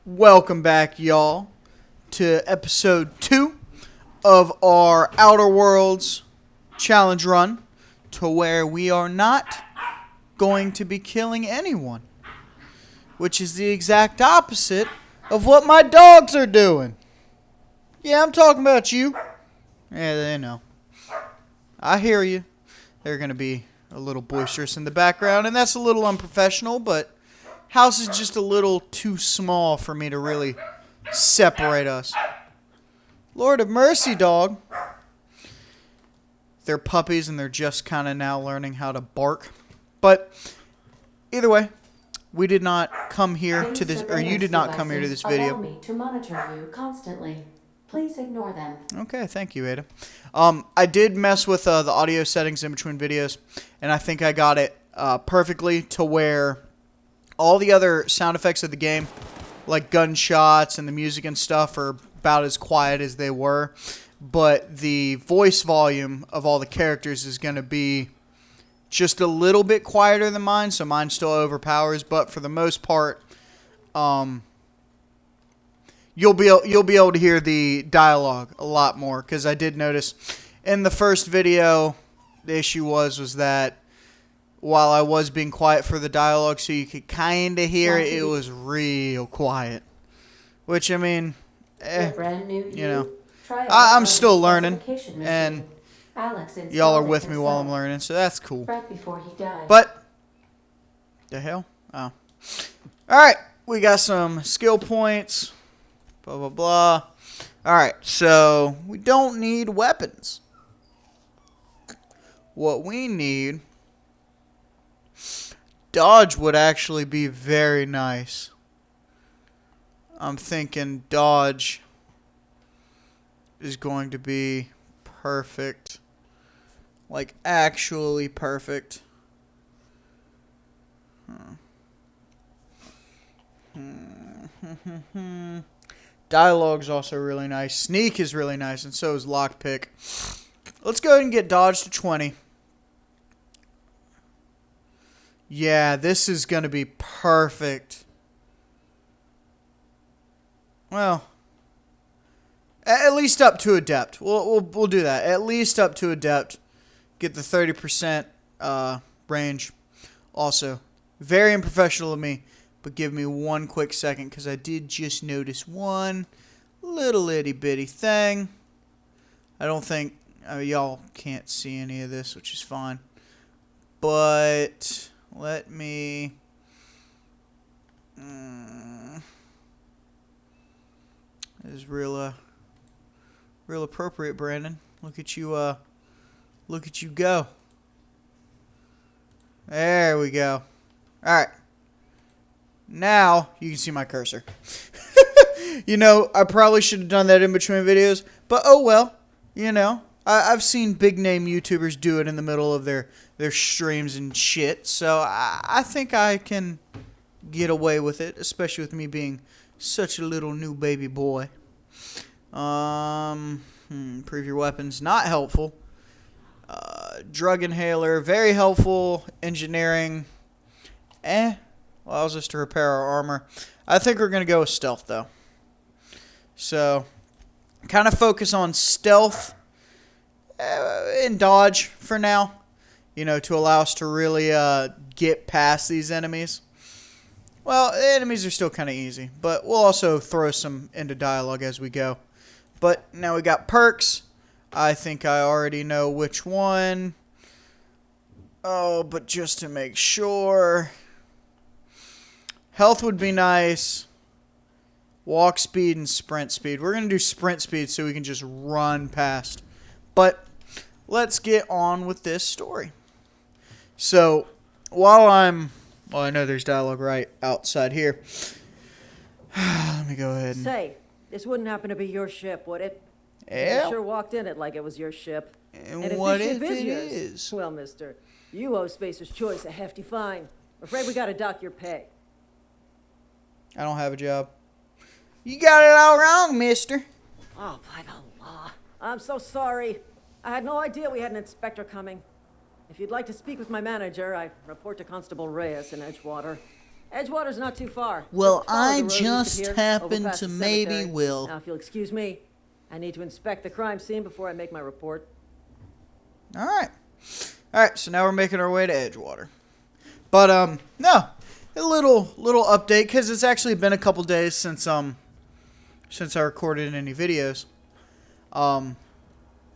Welcome back, y'all, to episode 2 of our Outer Worlds challenge run, to where we are not going to be killing anyone, which is the exact opposite of what my dogs are doing. Yeah, I'm talking about you. Yeah, they know. I hear you. They're going to be a little boisterous in the background, and that's a little unprofessional, but house is just a little too small for me to really separate us. Lord of mercy, dog. They're puppies and they're just kind of now learning how to bark. But either way, we did not come here to this, or you did not come here to this video. Allow me to monitor you constantly. Please ignore them. Okay, thank you, Ada. I did mess with the audio settings in between videos, and I think I got it perfectly to where all the other sound effects of the game, like gunshots and the music and stuff, are about as quiet as they were. But the voice volume of all the characters is going to be just a little bit quieter than mine, so mine still overpowers. But for the most part, you'll be able to hear the dialogue a lot more, because I did notice in the first video the issue was that while I was being quiet for the dialogue so you could kind of hear it, it was real quiet. Which, I mean, brand new, you know, I'm still learning, and y'all are with me while I'm learning, so that's cool. Right before he died. But, the hell? Oh. Alright, we got some skill points, blah, blah, blah. Alright, so we don't need weapons. What we need... Dodge would actually be very nice. I'm thinking dodge is going to be perfect. Like, actually perfect. Dialogue's also really nice. Sneak is really nice, and so is lockpick. Let's go ahead and get dodge to 20. Yeah, this is going to be perfect. Well, at least up to adept. We'll do that. At least up to adept. Get the 30% range. Also, very unprofessional of me, but give me one quick second, because I did just notice one little itty bitty thing. I don't think y'all can't see any of this, which is fine. But let me... This is real appropriate, Brandon. Look at you go. There we go. Alright. Now, you can see my cursor. You know, I probably should have done that in between videos, but oh well. You know, I've seen big name YouTubers do it in the middle of their streams and shit, so I think I can get away with it, especially with me being such a little new baby boy. Improve your weapons, not helpful. Drug inhaler, very helpful. Engineering, allows us to repair our armor. I think we're going to go with stealth, though. So, kind of focus on stealth and dodge for now. You know, to allow us to really get past these enemies. Well, the enemies are still kind of easy, but we'll also throw some into dialogue as we go. But now we got perks. I think I already know which one. Oh, but just to make sure. Health would be nice. Walk speed and sprint speed. We're going to do sprint speed so we can just run past. But let's get on with this story. So, while well, I know there's dialogue right outside here. Let me go ahead and... Say, this wouldn't happen to be your ship, would it? Yeah. You sure walked in it like it was your ship. And if what this if ship it yours, is? Well, mister, you owe Spacer's Choice a hefty fine. Afraid we gotta dock your pay. I don't have a job. You got it all wrong, mister. Oh, by the law. I'm so sorry. I had no idea we had an inspector coming. If you'd like to speak with my manager, I report to Constable Reyes in Edgewater. Edgewater's not too far. Well, Just follow the I road east of just here, happen over past to the maybe cemetery. will. Now, if you'll excuse me, I need to inspect the crime scene before I make my report. Alright. Alright, so now we're making our way to Edgewater. But, no. A little update, because it's actually been a couple days since I recorded any videos.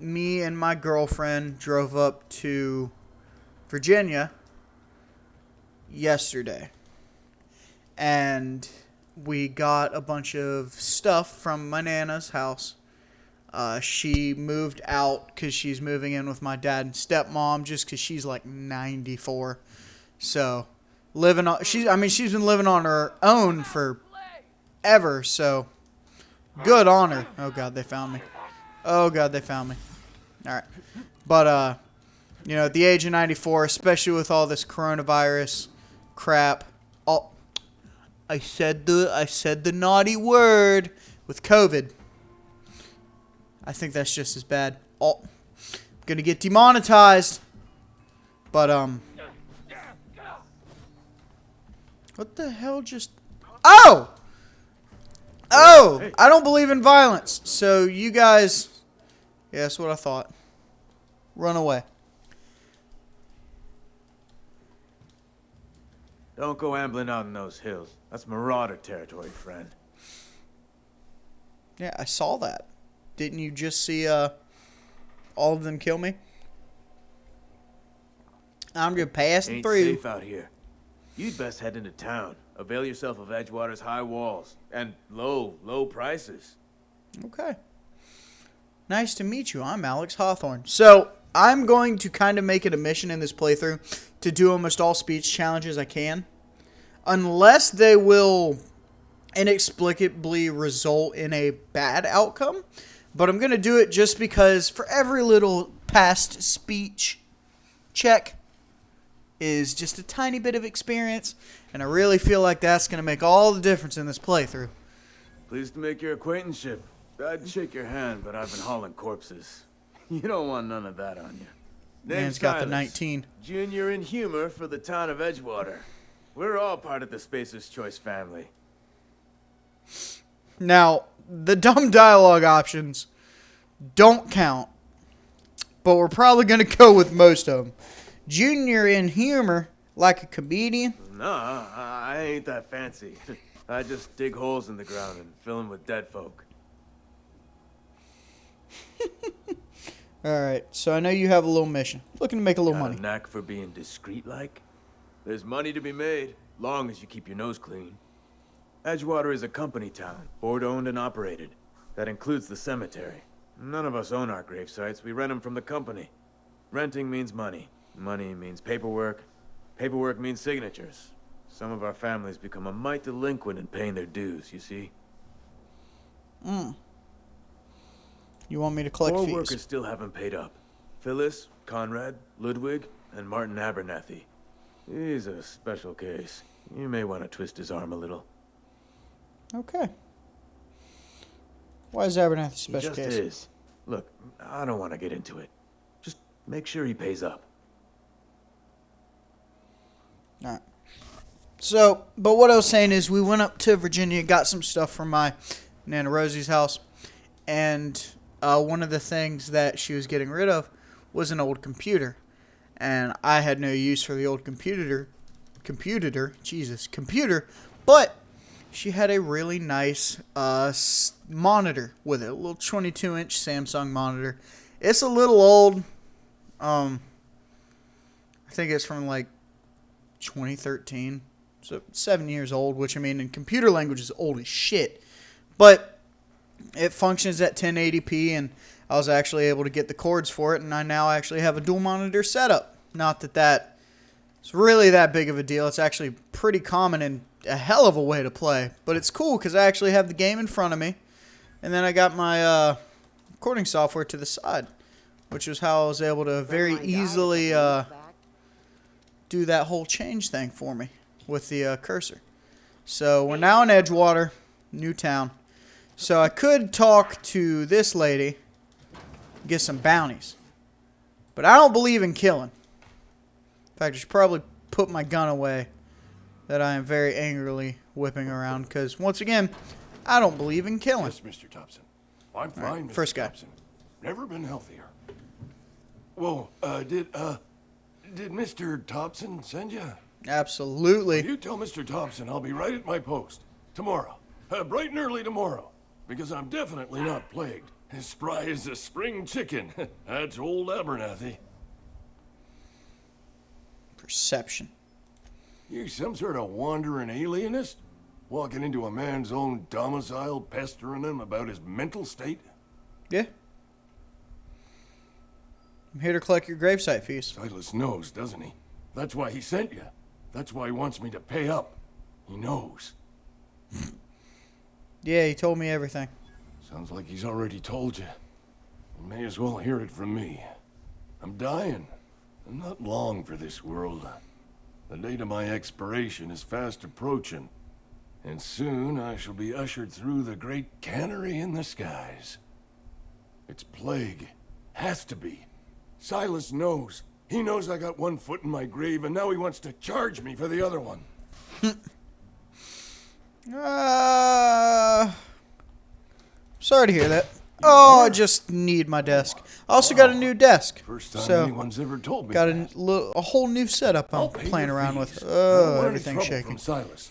Me and my girlfriend drove up to Virginia yesterday. And we got a bunch of stuff from my Nana's house. She moved out because she's moving in with my dad and stepmom just because she's like 94. So, she's been living on her own for ever, so good on her. Oh, God, they found me. Oh, God, they found me. All right. But, at the age of 94, especially with all this coronavirus crap, I said the naughty word with COVID. I think that's just as bad. I'm gonna get demonetized. But what the hell just? Oh! I don't believe in violence. So you guys, yeah, that's what I thought. Run away. Don't go ambling out in those hills. That's marauder territory, friend. Yeah, I saw that. Didn't you just see all of them kill me? I'm just passing Ain't through. safe out here. You'd best head into town. Avail yourself of Edgewater's high walls and low prices. Okay. Nice to meet you. I'm Alex Hawthorne. So, I'm going to kind of make it a mission in this playthrough to do almost all speech challenges I can. Unless they will inexplicably result in a bad outcome. But I'm going to do it just because for every little past speech check is just a tiny bit of experience. And I really feel like that's going to make all the difference in this playthrough. Pleased to make your acquaintanceship. I'd shake your hand, but I've been hauling corpses. You don't want none of that on you. Man's got the 19. Junior in humor for the town of Edgewater. We're all part of the Spacer's Choice family. Now, the dumb dialogue options don't count, but we're probably going to go with most of them. Junior in humor, like a comedian. Nah, I ain't that fancy. I just dig holes in the ground and fill them with dead folk. Alright, so I know you have a little mission. Looking to make a little Got money. a knack for being discreet-like? There's money to be made, long as you keep your nose clean. Edgewater is a company town, board-owned and operated. That includes the cemetery. None of us own our grave sites, we rent them from the company. Renting means money. Money means paperwork. Paperwork means signatures. Some of our families become a mite delinquent in paying their dues, you see? You want me to collect Four fees? workers still haven't paid up. Phyllis, Conrad, Ludwig, and Martin Abernathy. He's a special case. You may want to twist his arm a little. Okay. Why is Abernathy a special He just case? is. Look, I don't want to get into it. Just make sure he pays up. Alright. So, but what I was saying is we went up to Virginia, got some stuff from my Nana Rosie's house, and one of the things that she was getting rid of was an old computer. And I had no use for the old computer, but she had a really nice monitor with it, a little 22-inch Samsung monitor. It's a little old. I think it's from like 2013, so 7 years old, which I mean in computer language is old as shit. But it functions at 1080p, and I was actually able to get the cords for it, and I now actually have a dual monitor setup. Not that it's really that big of a deal. It's actually pretty common and a hell of a way to play, but it's cool because I actually have the game in front of me, and then I got my recording software to the side, which is how I was able to very easily do that whole change thing for me with the cursor. So we're now in Edgewater, new town. So I could talk to this lady, get some bounties. But I don't believe in killing. In fact, I should probably put my gun away that I am very angrily whipping around because, once again, I don't believe in killing. Yes, Mr. Thompson. I'm fine, right, Mr. first guy. Thompson. Never been healthier. Whoa, did Mr. Thompson send you? Absolutely. You tell Mr. Thompson I'll be right at my post. Tomorrow. Bright and early tomorrow. Because I'm definitely not plagued. As spry as a spring chicken. That's old Abernathy. Perception. You some sort of wandering alienist? Walking into a man's own domicile, pestering him about his mental state? Yeah. I'm here to collect your gravesite fees. Silas knows, doesn't he? That's why he sent you. That's why he wants me to pay up. He knows. Yeah, he told me everything. Sounds like he's already told you. You may as well hear it from me. I'm dying. I'm not long for this world. The date of my expiration is fast approaching. And soon I shall be ushered through the great cannery in the skies. It's plague. Has to be. Silas knows. He knows I got one foot in my grave, and now he wants to charge me for the other one. Sorry to hear that. Oh, I just need my desk. I also got a new desk. First time So, anyone's ever told me got that. a whole new setup I'll I'm pay playing your around fees. with. I don't want any Everything's trouble shaking. from Silas.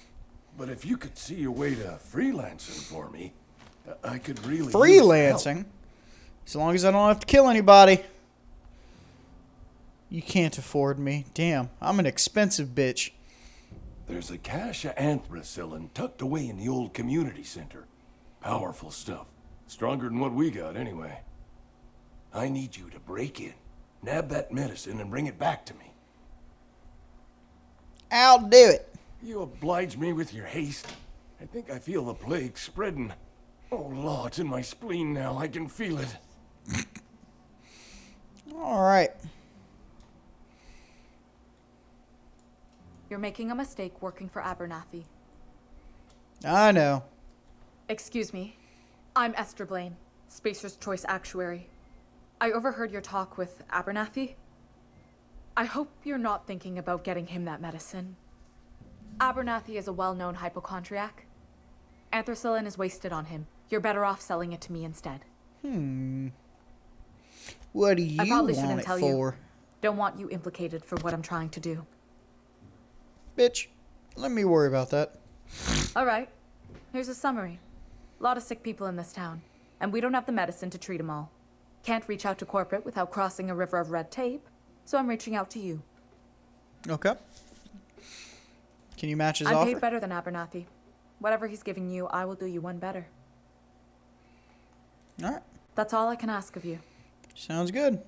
But if you could see a way to freelancing for me, I could really use help. Freelancing? As long as I don't have to kill anybody. You can't afford me. Damn, I'm an expensive bitch. There's a cache of anthracillin tucked away in the old community center. Powerful stuff. Stronger than what we got, anyway. I need you to break in, nab that medicine, and bring it back to me. I'll do it. You oblige me with your haste. I think I feel the plague spreading. Oh, Law, it's in my spleen now. I can feel it. All right. You're making a mistake working for Abernathy. I know. Excuse me. I'm Esther Blaine, Spacer's Choice Actuary. I overheard your talk with Abernathy. I hope you're not thinking about getting him that medicine. Abernathy is a well-known hypochondriac. Anthracillin is wasted on him. You're better off selling it to me instead. What do you I probably want shouldn't it tell for? you. Don't want you implicated for what I'm trying to do. Bitch, let me worry about that. All right. Here's a summary. A lot of sick people in this town, and we don't have the medicine to treat them all. Can't reach out to corporate without crossing a river of red tape, so I'm reaching out to you. Okay. Can you match his I'm offer? paid better than Abernathy. Whatever he's giving you, I will do you one better. All right. That's all I can ask of you. Sounds good.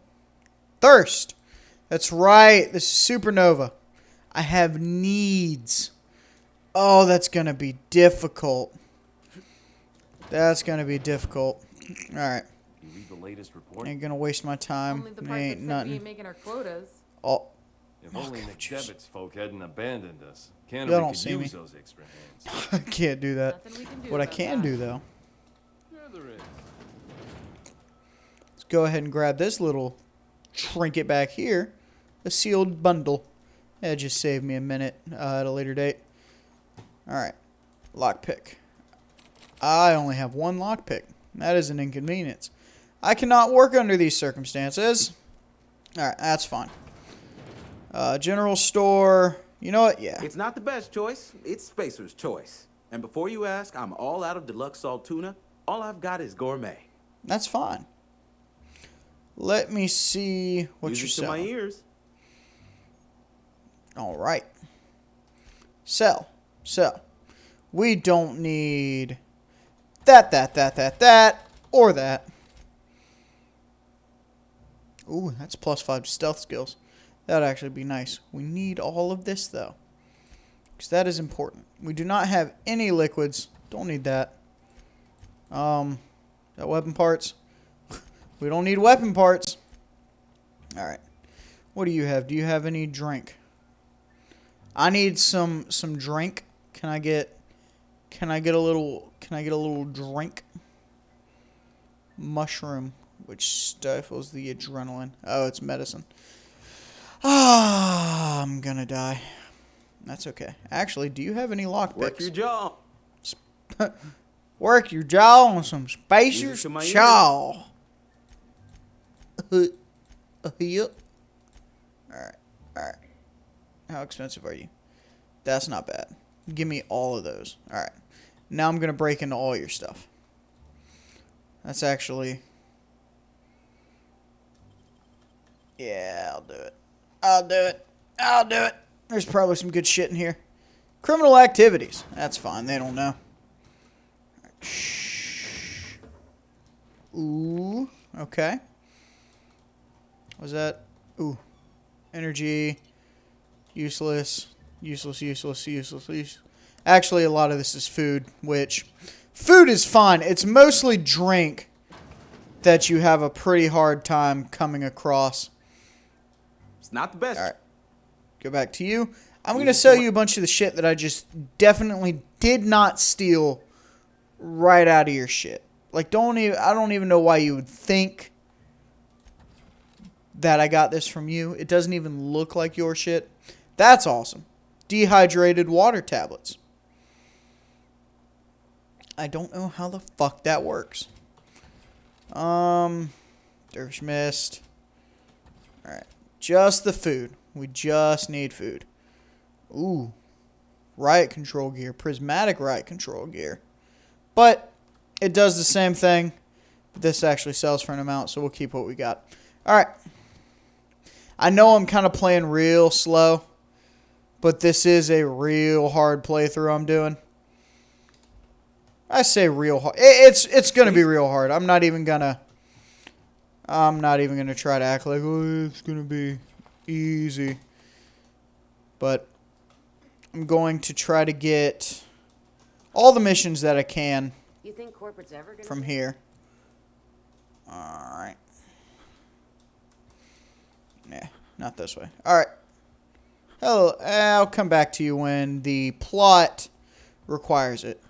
Thirst. That's right. This is Supernova. I have needs. Oh, that's going to be difficult. That's going to be difficult. All right. You read the latest report? Ain't going to waste my time. Only the It part that ain't said we nothing. ain't making our quotas. Oh, If only McDevitt's folk hadn't abandoned us. Y'all Canada don't could see use me. those extra hands. I can't do that. Nothing we can do What I about can that. do, though, Yeah, there is. let's go ahead and grab this little trinket back here. A sealed bundle. That just saved me a minute at a later date. All right. Lockpick. I only have one lockpick. That is an inconvenience. I cannot work under these circumstances. All right, that's fine. General store. You know what? Yeah. It's not the best choice. It's Spacer's choice. And before you ask, I'm all out of deluxe salt tuna. All I've got is gourmet. That's fine. Let me see what you're Music to my selling. ears. All right. Sell. Sell. We don't need that, or that. Ooh, that's +5 stealth skills. That'd actually be nice. We need all of this, though, because that is important. We do not have any liquids. Don't need that. That weapon parts. We don't need weapon parts. All right. What do you have? Do you have any drink? I need some drink. Can I get a little drink? Mushroom, which stifles the adrenaline. Oh, it's medicine. Ah, I'm gonna die. That's okay. Actually, do you have any lockpicks? Work your jaw. Work your jaw on some Music Spacer's to my chaw. Yep. Alright. Alright. How expensive are you? That's not bad. Give me all of those. Alright. Now I'm going to break into all your stuff. That's actually... Yeah, I'll do it. I'll do it. I'll do it. There's probably some good shit in here. Criminal activities. That's fine. They don't know. Shh. Ooh. Okay. Was that? Ooh. Energy. Useless. Useless, useless, useless, useless. Actually, a lot of this is food, which... Food is fine. It's mostly drink that you have a pretty hard time coming across. It's not the best. All right. Go back to you. I'm going to sell you a bunch of the shit that I just definitely did not steal right out of your shit. Like, I don't even know why you would think that I got this from you. It doesn't even look like your shit. That's awesome. Dehydrated water tablets. I don't know how the fuck that works. Dervish mist. Alright. Just the food. We just need food. Ooh. Riot control gear. Prismatic riot control gear. But it does the same thing. But this actually sells for an amount, so we'll keep what we got. Alright. I know I'm kind of playing real slow. But this is a real hard playthrough I'm doing. I say real hard. It's going to be real hard. I'm not even going to try to act like, oh, it's going to be easy. But I'm going to try to get all the missions that I can You think corporate's ever gonna from here. Alright. Yeah, not this way. Alright. Hello, I'll come back to you when the plot requires it.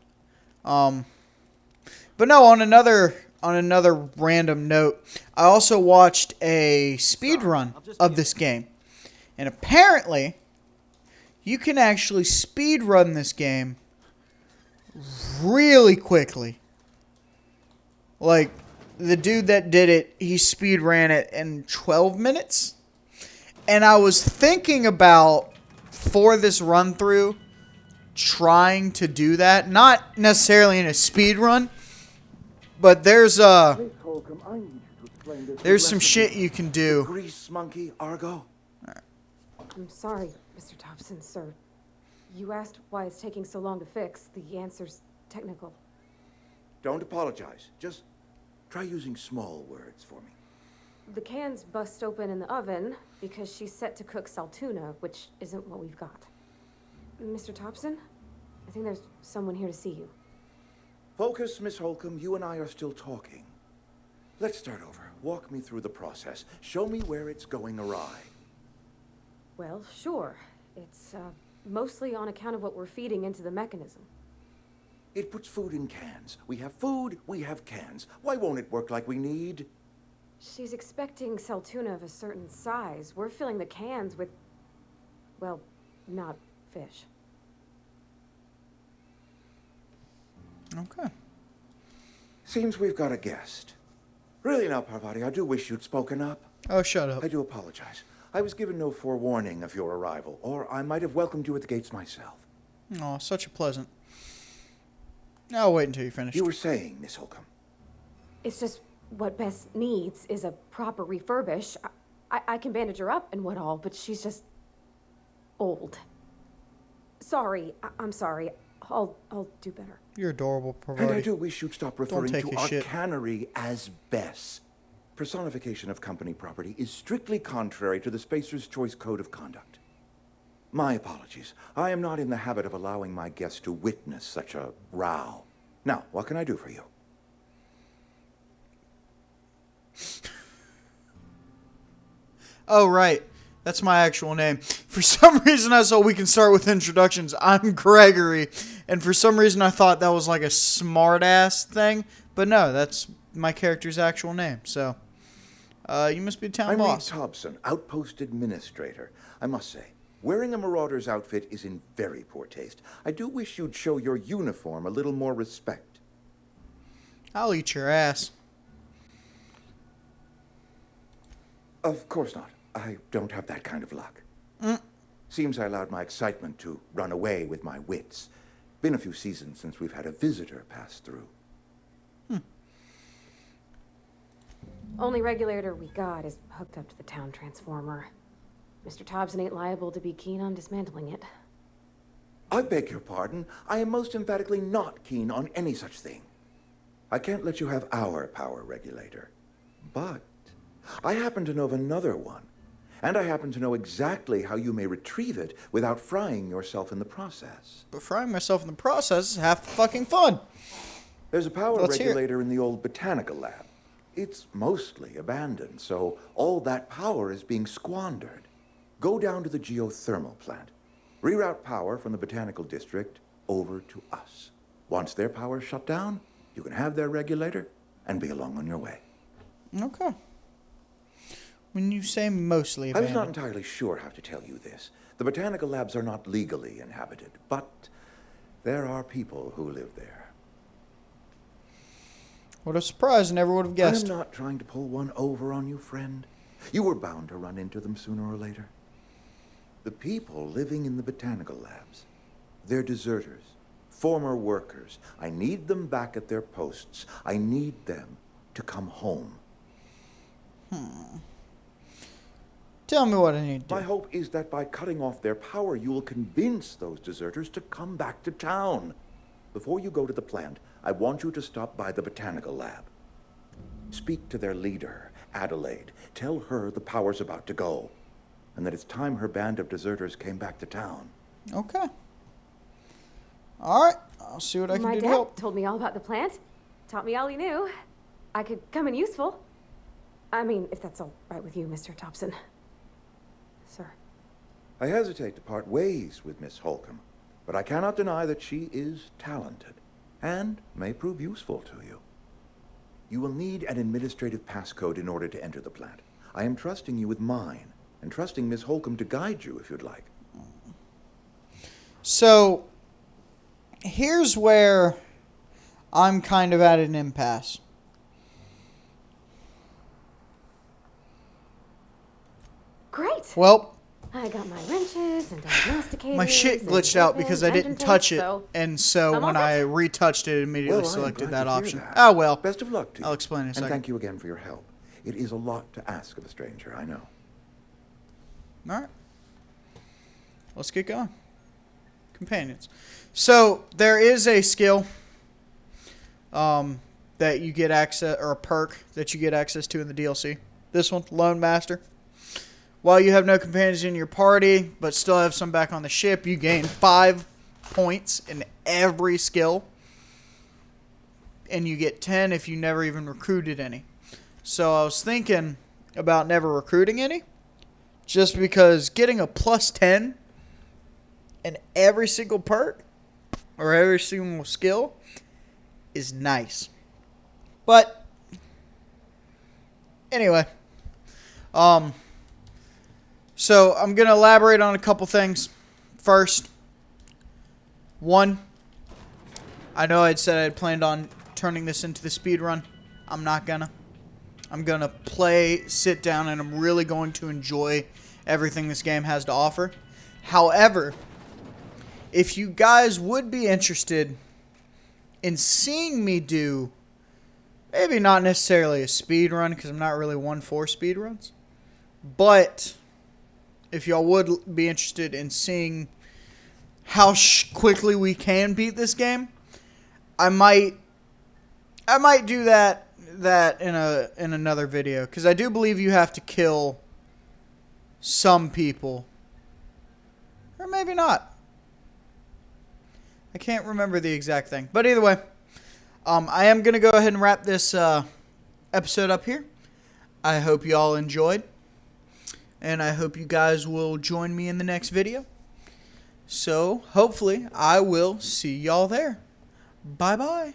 But no, on another random note, I also watched a speed run of this game. And apparently, you can actually speed run this game really quickly. Like, the dude that did it, he speed ran it in 12 minutes. And I was thinking about, for this run through, trying to do that. Not necessarily in a speed run, but there's some shit you can do. Grease monkey, Argo. I'm sorry, Mr. Thompson, sir. You asked why it's taking so long to fix. The answer's technical. Don't apologize. Just try using small words for me. The cans bust open in the oven because she's set to cook saltuna, which isn't what we've got. Mr. Thompson? I think there's someone here to see you. Focus, Miss Holcomb. You and I are still talking. Let's start over. Walk me through the process. Show me where it's going awry. Well, sure. It's mostly on account of what we're feeding into the mechanism. It puts food in cans. We have food, we have cans. Why won't it work like we need? She's expecting saltuna of a certain size. We're filling the cans with, well, not fish. Okay. Seems we've got a guest. Really now, Parvati, I do wish you'd spoken up. Oh, shut up. I do apologize. I was given no forewarning of your arrival, or I might have welcomed you at the gates myself. Oh, such a pleasant. I'll wait until you finish. You were saying, Miss Holcomb. It's just what Bess needs is a proper refurbish. I can bandage her up and what all, but she's just old. Sorry, I'm sorry. I'll do better. You're adorable, Parvati. And I do wish you'd stop referring take to his our shit. cannery as Bess. Personification of company property is strictly contrary to the Spacer's Choice Code of Conduct. My apologies. I am not in the habit of allowing my guests to witness such a row. Now, what can I do for you? Oh, right. That's my actual name. For some reason, I saw we can start with introductions. I'm Gregory. And for some reason, I thought that was like a smart-ass thing. But no, that's my character's actual name. So, you must be a town I'm boss. Reed Thompson, Outpost Administrator. I must say, Wearing a marauder's outfit is in very poor taste. I do wish you'd show your uniform a little more respect. I'll eat your ass. Of course not. I don't have that kind of luck. Seems I allowed my excitement to run away with my wits. Been a few seasons since we've had a visitor pass through. Only regulator we got is hooked up to the town transformer. Mr. Thompson ain't liable to be keen on dismantling it. I beg your pardon. I am most emphatically not keen on any such thing. I can't let you have our power regulator. But I happen to know of another one. And I happen to know exactly how you may retrieve it without frying yourself in the process. But frying myself in the process is half the fucking fun. There's a power Let's hear it. regulator in the old botanical lab. It's mostly abandoned, so all that power is being squandered. Go down to the geothermal plant. Reroute power from the botanical district over to us. Once their power's shut down, you can have their regulator and be along on your way. Okay. When you say mostly I was abandoned. not entirely sure how to tell you this. The botanical labs are not legally inhabited, but there are people who live there. What a surprise, I never would have guessed. I'm not trying to pull one over on you, friend. You were bound to run into them sooner or later. The people living in the botanical labs, they're deserters, former workers. I need them back at their posts. I need them to come home. Tell me what I need to do. My hope is that by cutting off their power, you will convince those deserters to come back to town. Before you go to the plant, I want you to stop by the botanical lab. Speak to their leader, Adelaide. Tell her the power's about to go, and that it's time her band of deserters came back to town. Okay. Alright, I'll see what I can My do to dad help. told me all about the plant. Taught me all he knew. I could come in useful. I mean, if that's all right with you, Mr. Thompson. Sir. I hesitate to part ways with Miss Holcomb, but I cannot deny that she is talented and may prove useful to you. You will need an administrative passcode in order to enter the plant. I am trusting you with mine, and trusting Miss Holcomb to guide you if you'd like. So, here's where I'm kind of at an impasse. Great. Well, I got my wrenches and diagnosticators. my shit and glitched out because I engine didn't touch tanks, it, so and so I'm when all I set. retouched it, it immediately Well, I am selected glad that to hear option. that. Oh well. Best of luck to you. I'll explain in a And second. thank you again for your help. It is a lot to ask of a stranger, I know. Alright. Let's get going. Companions. So, there is a skill that you get access, or a perk that you get access to in the DLC. This one, Lone Master. While you have no companions in your party, but still have some back on the ship, you gain 5 points in every skill. And you get 10 if you never even recruited any. So I was thinking about never recruiting any. Just because getting a plus 10 in every single perk, or every single skill, is nice. But, anyway. So, I'm going to elaborate on a couple things. First, one, I know I'd said I'd planned on turning this into the speed run. I'm not gonna. I'm gonna play, sit down, and I'm really going to enjoy everything this game has to offer. However, if you guys would be interested in seeing me do, maybe not necessarily a speed run, because I'm not really one for speed runs, but if y'all would be interested in seeing how quickly we can beat this game, I might do that in another video, because I do believe you have to kill some people, or maybe not. I can't remember the exact thing, but either way, I am gonna go ahead and wrap this episode up here. I hope you all enjoyed, and I hope you guys will join me in the next video. So hopefully I will see y'all there. Bye bye.